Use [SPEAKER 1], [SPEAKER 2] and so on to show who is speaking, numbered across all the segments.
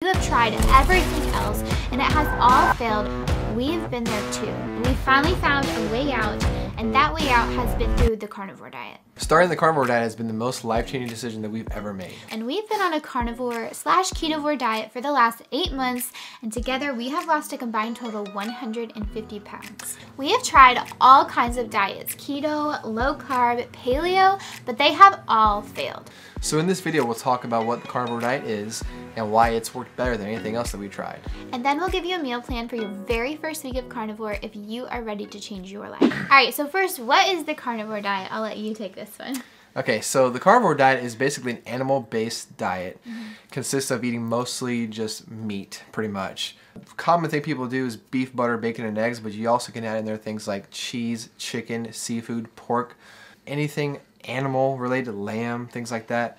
[SPEAKER 1] You have tried everything else and it has all failed. We've been there too. We finally found a way out, and that way out has been through the carnivore diet.
[SPEAKER 2] Starting the carnivore diet has been the most life-changing decision that we've ever made.
[SPEAKER 1] And we've been on a carnivore/ketovore diet for the last 8 months, and together we have lost a combined total 150 pounds. We have tried all kinds of diets, keto, low carb, paleo, but they have all failed.
[SPEAKER 2] So in this video, we'll talk about what the carnivore diet is and why it's worked better than anything else that we tried.
[SPEAKER 1] And then we'll give you a meal plan for your very first week of carnivore if you are ready to change your life. All right, so first, what is the carnivore diet? I'll let you take this one.
[SPEAKER 2] Okay, so the carnivore diet is basically an animal-based diet. Consists of eating mostly just meat, pretty much. Common thing people do is beef, butter, bacon, and eggs, but you also can add in there things like cheese, chicken, seafood, pork, anything animal related, lamb, things like that.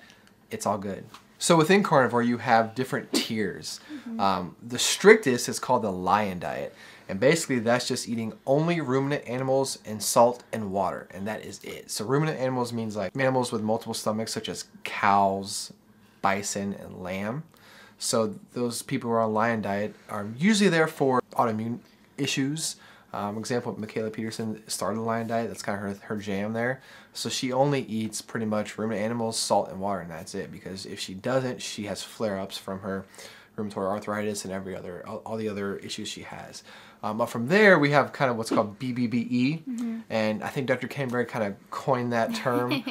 [SPEAKER 2] It's all good. So within carnivore, you have different tiers. The strictest is called the lion diet. And basically that's just eating only ruminant animals and salt and water, and that is it. So ruminant animals means like animals with multiple stomachs, such as cows, bison, and lamb. So those people who are on lion diet are usually there for autoimmune issues. Example, Michaela Peterson started the lion diet. That's kind of her jam there. So she only eats pretty much ruminant animals, salt, and water, and that's it. Because if she doesn't, she has flare-ups from her rheumatoid arthritis and all the other issues she has. But from there, we have kind of what's called BBBE, and I think Dr. Canberry kind of coined that term.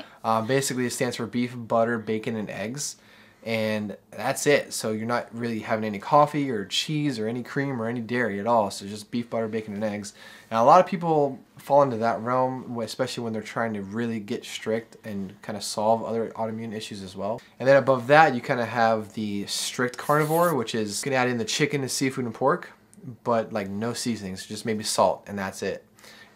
[SPEAKER 2] Basically, it stands for beef, butter, bacon, and eggs. And that's it. So you're not really having any coffee or cheese or any cream or any dairy at all. So just beef, butter, bacon, and eggs. And a lot of people fall into that realm, especially when they're trying to really get strict and kind of solve other autoimmune issues as well. And then above that, you kind of have the strict carnivore, which is going to add in the chicken and seafood and pork, but like no seasonings, just maybe salt, and that's it.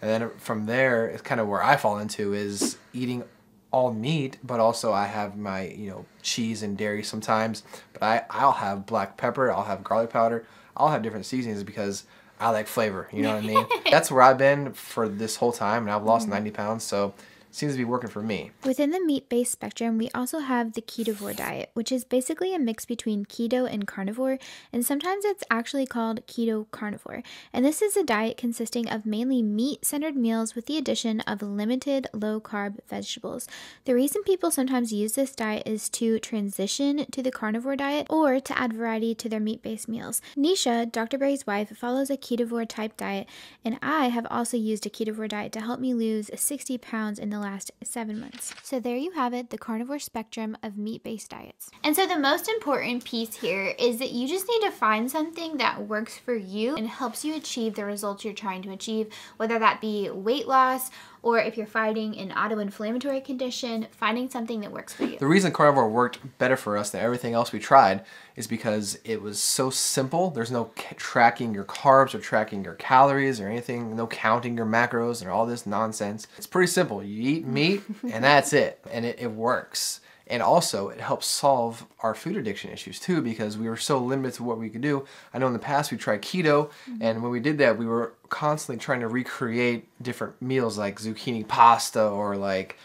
[SPEAKER 2] And then from there, it's kind of where I fall into is eating all meat, but also I have my, cheese and dairy sometimes, but I'll have black pepper, I'll have garlic powder, I'll have different seasonings because I like flavor, you know what I mean? That's where I've been for this whole time, and I've lost 90 pounds, so it seems to be working for me.
[SPEAKER 1] Within the meat-based spectrum, we also have the ketovore diet, which is basically a mix between keto and carnivore, and sometimes it's actually called keto carnivore. And this is a diet consisting of mainly meat-centered meals with the addition of limited low-carb vegetables. The reason people sometimes use this diet is to transition to the carnivore diet or to add variety to their meat-based meals. Nisha, Dr. Berry's wife, follows a ketovore type diet, and I have also used a ketovore diet to help me lose 60 pounds in the last 7 months. So there you have it, the carnivore spectrum of meat-based diets. And so the most important piece here is that you just need to find something that works for you and helps you achieve the results you're trying to achieve, whether that be weight loss or if you're fighting an auto-inflammatory condition, finding something that works for you.
[SPEAKER 2] The reason carnivore worked better for us than everything else we tried is because it was so simple. There's no tracking your carbs or tracking your calories or anything, no counting your macros or all this nonsense. It's pretty simple. You eat meat and that's it. And it works. And also, it helps solve our food addiction issues too, because we were so limited to what we could do. I know in the past we tried keto, and when we did that, we were constantly trying to recreate different meals like zucchini pasta or like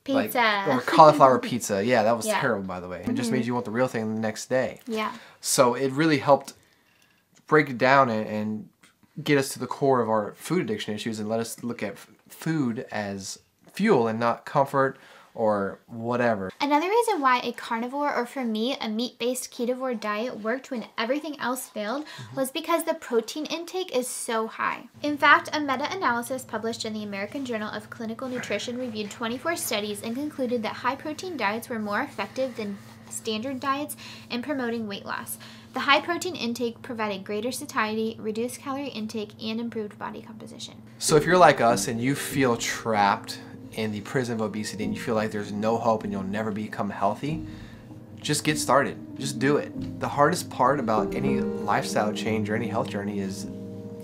[SPEAKER 1] pizza.
[SPEAKER 2] Or cauliflower pizza. Yeah, that was terrible, by the way. It just made you want the real thing the next day.
[SPEAKER 1] Yeah.
[SPEAKER 2] So it really helped break it down and get us to the core of our food addiction issues and let us look at food as fuel and not comfort or whatever.
[SPEAKER 1] Another reason why a carnivore, or for me, a meat-based ketovore diet worked when everything else failed was because the protein intake is so high. In fact, a meta-analysis published in the American Journal of Clinical Nutrition reviewed 24 studies and concluded that high-protein diets were more effective than standard diets in promoting weight loss. The high protein intake provided greater satiety, reduced calorie intake, and improved body composition.
[SPEAKER 2] So if you're like us and you feel trapped in the prison of obesity and you feel like there's no hope and you'll never become healthy, just get started. Just do it. The hardest part about any lifestyle change or any health journey is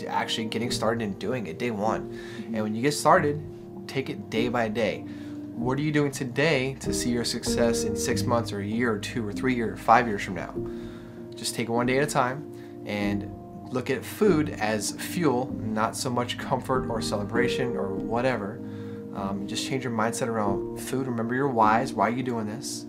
[SPEAKER 2] actually getting started and doing it day one. And when you get started, take it day by day. What are you doing today to see your success in 6 months or a year or 2 or 3 years or 5 years from now? Just take it one day at a time and look at food as fuel, not so much comfort or celebration or whatever. Just change your mindset around food. Remember your whys. Why are you doing this?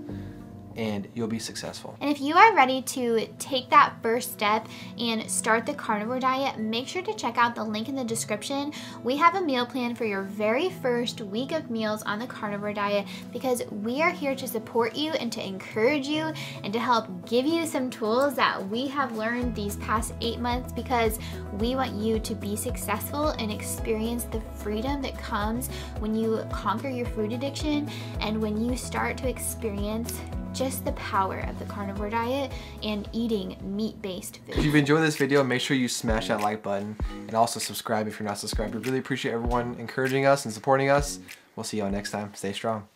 [SPEAKER 2] and you'll be successful.
[SPEAKER 1] And if you are ready to take that first step and start the carnivore diet, make sure to check out the link in the description. We have a meal plan for your very first week of meals on the carnivore diet because we are here to support you and to encourage you and to help give you some tools that we have learned these past 8 months, because we want you to be successful and experience the freedom that comes when you conquer your food addiction and when you start to experience just the power of the carnivore diet and eating meat-based food.
[SPEAKER 2] If you've enjoyed this video, make sure you smash that like button and also subscribe if you're not subscribed. We really appreciate everyone encouraging us and supporting us. We'll see y'all next time. Stay strong.